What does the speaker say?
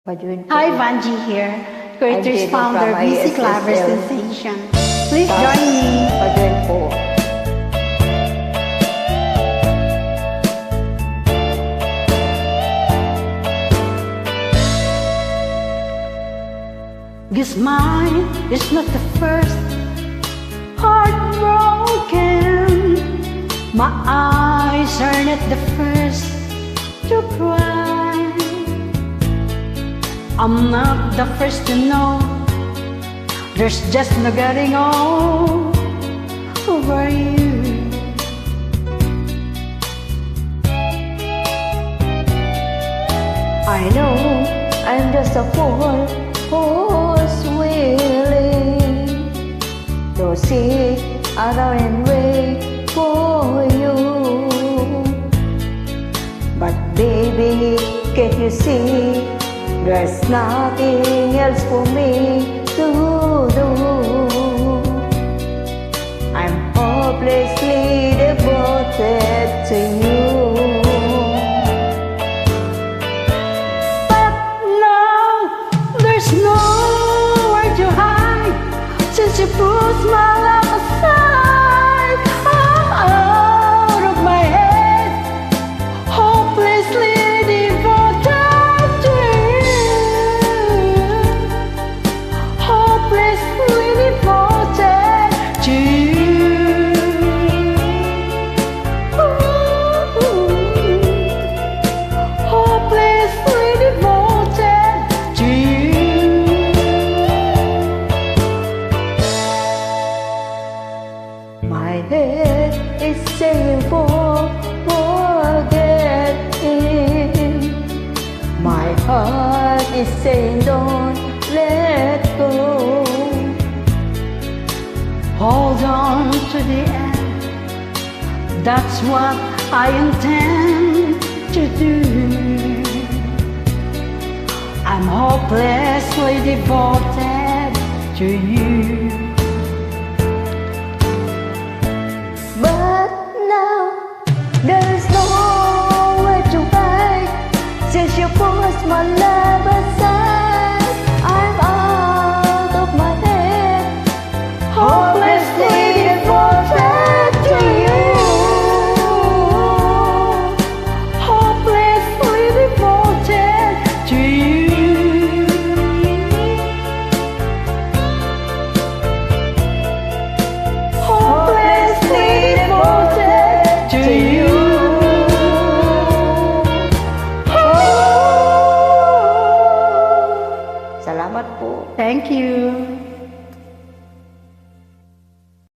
Hi, Vanji here, creator's founder, Music Lover Sensation. Please join me. Pagawin po. Guess mine is not the first heartbroken. My eyes are not the first to cry. I'm not the first to know there's just no getting over you. I know I'm just a fool who's willing to sit around and wait for you. But baby, can you see there's nothing else for me to do? I'm hopelessly devoted to you. But now there's nowhere to hide since you put my love aside. Out of my head, hopelessly devoted to you. Hopelessly devoted to you. Hopelessly devoted to you. My head is saying forget it. My heart is saying don't let go. Hold on to the end. That's what I intend to do. I'm hopelessly devoted to you. But now there's nowhere to hide since you pushed my love aside. I'm out of my head, hopelessly devoted to you. Hopelessly devoted to you. Hopelessly devoted to you. Salamat po. Thank you.